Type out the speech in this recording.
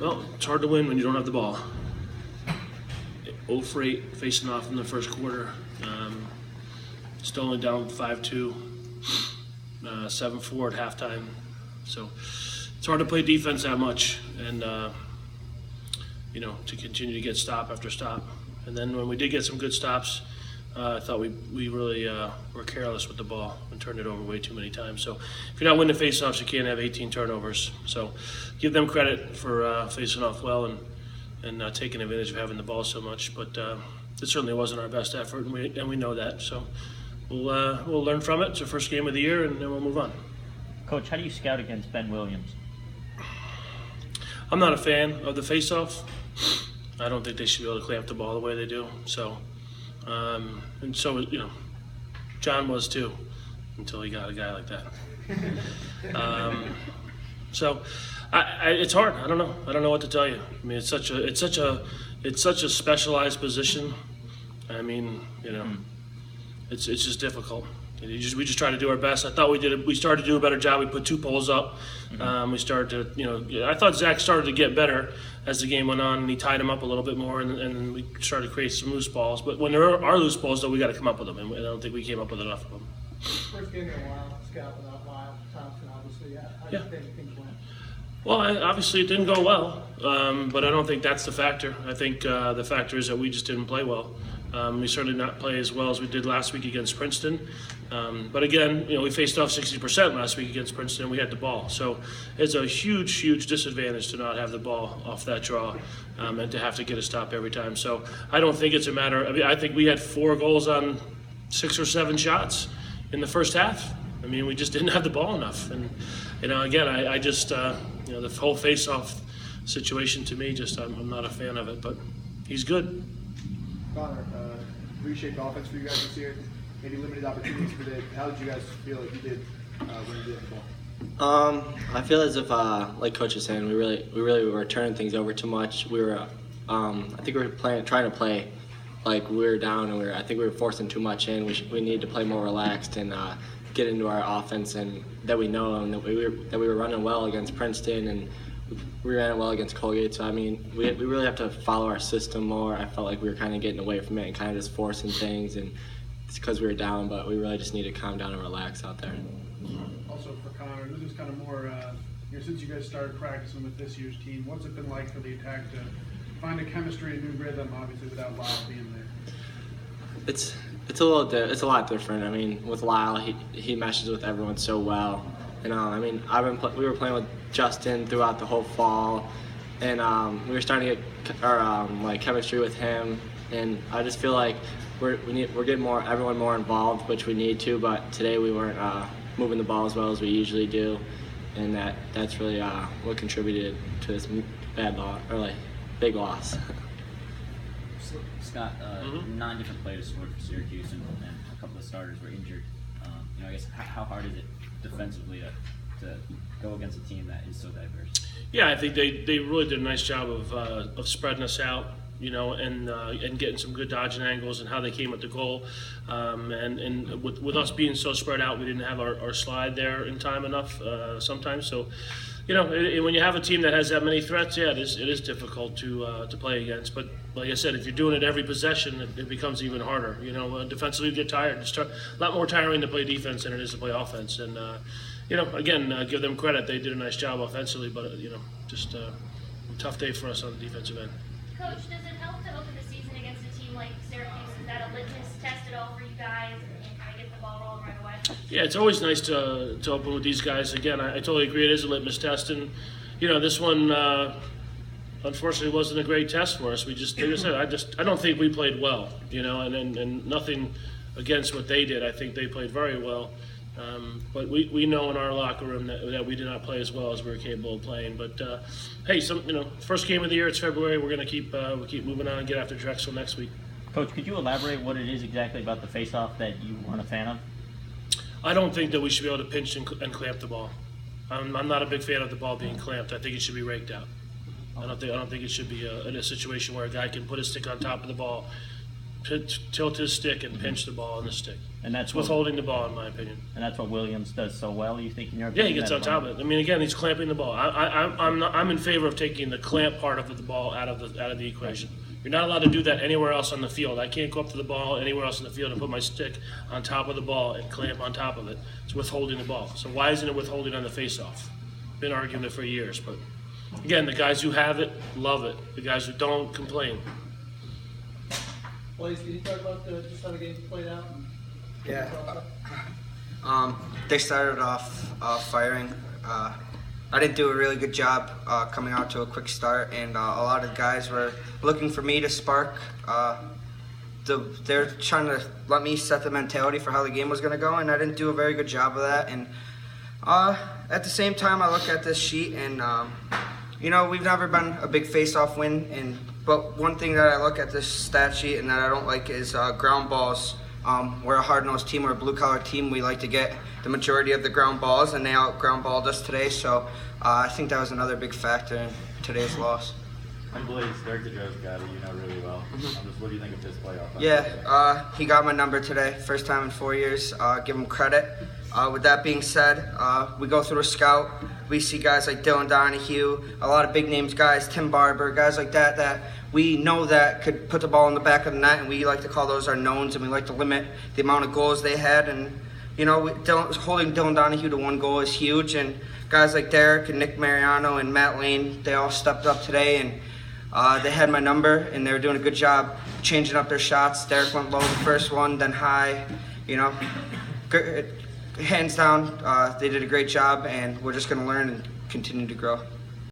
Well, it's hard to win when you don't have the ball. 0 for 8 facing off in the first quarter. Still only down 5-2, 7-4 at halftime. So it's hard to play defense that much and, to continue to get stop after stop. And then when we did get some good stops, I thought we really were careless with the ball and turned it over way too many times. So if you're not winning faceoffs, you can't have 18 turnovers. So give them credit for facing off well and taking advantage of having the ball so much. But it certainly wasn't our best effort, and we know that. So we'll learn from it. It's our first game of the year, and then we'll move on. Coach, how do you scout against Ben Williams? I'm not a fan of the faceoff. I don't think they should be able to clamp the ball the way they do. So, and so, John was too, until he got a guy like that. So, it's hard. I don't know. I don't know what to tell you. I mean, it's such a specialized position. I mean, it's just difficult. We just try to do our best. I thought we started to do a better job. We put 2 poles up. We started to, I thought Zach started to get better as the game went on, and he tied him up a little bit more, and we started to create some loose balls. But when there are loose balls, though, we got to come up with them, and I don't think we came up with enough of them. First game in a while, Scout without Lyle Thompson, obviously. How do you think things went? Well, obviously it didn't go well, but I don't think that's the factor. I think the factor is that we just didn't play well. We certainly not play as well as we did last week against Princeton. But again, we faced off 60% last week against Princeton, and we had the ball. So it's a huge, huge disadvantage to not have the ball off that draw and to have to get a stop every time. So I don't think it's a matter. I mean, I think we had 4 goals on 6 or 7 shots in the first half. I mean, we just didn't have the ball enough. And again, I just the whole face-off situation to me, I'm not a fan of it. But he's good. Connor, reshaped offense for you guys this year. Maybe limited opportunities for that. How did you guys feel like you did when you did the ball? I feel as if, like Coach was saying, we really were turning things over too much. We were, I think we were trying to play like we were down, and I think we were forcing too much in. We need to play more relaxed and get into our offense, and that we know, and that we were running well against Princeton, and we ran it well against Colgate. So I mean, we really have to follow our system more. I felt like we were kind of getting away from it and kind of just forcing things, and it's because we were down, but we really just need to calm down and relax out there. Also for Connor, this is kind of more, since you guys started practicing with this year's team, what's it been like for the attack to find a chemistry and new rhythm, obviously without Lyle being there? It's a lot different. I mean, with Lyle, he meshes with everyone so well, and I mean, we were playing with Justin throughout the whole fall, and we were starting to get our chemistry with him, and I just feel like we're getting everyone more involved, which we need to. But today we weren't moving the ball as well as we usually do, and that's really what contributed to this big loss. Scott, 9 different players scored for Syracuse, and a couple of starters were injured. I guess how hard is it defensively to go against a team that is so diverse? Yeah, I think they really did a nice job of spreading us out, and getting some good dodging angles and how they came at the goal. And with us being so spread out, we didn't have our slide there in time enough sometimes. So, when you have a team that has that many threats, it is difficult to play against. But like I said, if you're doing it every possession, it becomes even harder. Defensively you get tired. It's a lot more tiring to play defense than it is to play offense. And again, give them credit. They did a nice job offensively, but just a tough day for us on the defensive end. Coach, does it help to open the season against a team like Syracuse? Is that a litmus test at all for you guys and kind of get the ball rolling right away? Yeah, it's always nice to open with these guys. Again, I totally agree it is a litmus test. And, this one, unfortunately, wasn't a great test for us. We just, like I said, I don't think we played well, and nothing against what they did. I think they played very well. But we know in our locker room that we did not play as well as we were capable of playing. But hey, first game of the year, it's February. We're going to keep moving on and get after Drexel next week. Coach, could you elaborate what it is exactly about the face-off that you weren't a fan of? I don't think that we should be able to pinch and clamp the ball. I'm not a big fan of the ball being clamped. I think it should be raked out. I don't think it should be in a situation where a guy can put his stick on top of the ball, tilt his stick and pinch the ball on the stick. And that's It's what, withholding the ball, in my opinion. and that's what Williams does so well. You think in your Yeah, he opinion, gets on that top of it. I mean, again, he's clamping the ball. I'm in favor of taking the clamp part of the ball out of the equation. You're not allowed to do that anywhere else on the field. I can't go up to the ball anywhere else on the field and put my stick on top of the ball and clamp on top of it. It's withholding the ball. So why isn't it withholding on the face-off? Been arguing it for years, but again, the guys who have it love it. The guys who don't complain. Blaze, can you talk about just how the game played out? Yeah. They started off firing. I didn't do a really good job coming out to a quick start, and a lot of guys were looking for me to spark. They're trying to let me set the mentality for how the game was going to go, and I didn't do a very good job of that. And at the same time, I look at this sheet, and we've never been a big face-off win. But one thing that I look at this stat sheet and that I don't like is ground balls. We're a hard-nosed team, we're a blue-collar team. We like to get the majority of the ground balls, and they out-ground balled us today. So I think that was another big factor in today's loss. I'm Blaze. Derek DeJoe's got it, really well. What do you think of his playoff? Yeah, he got my number today, first time in 4 years. Give him credit. With that being said, we go through a scout. We see guys like Dylan Donahue, a lot of big names guys, Tim Barber, guys like that we know that could put the ball in the back of the net, and we like to call those our knowns, and we like to limit the amount of goals they had. And holding Dylan Donahue to 1 goal is huge. And guys like Derek and Nick Mariano and Matt Lane, they all stepped up today, and they had my number, and they were doing a good job changing up their shots. Derek went low the first one, then high. Hands down, they did a great job, and we're just going to learn and continue to grow.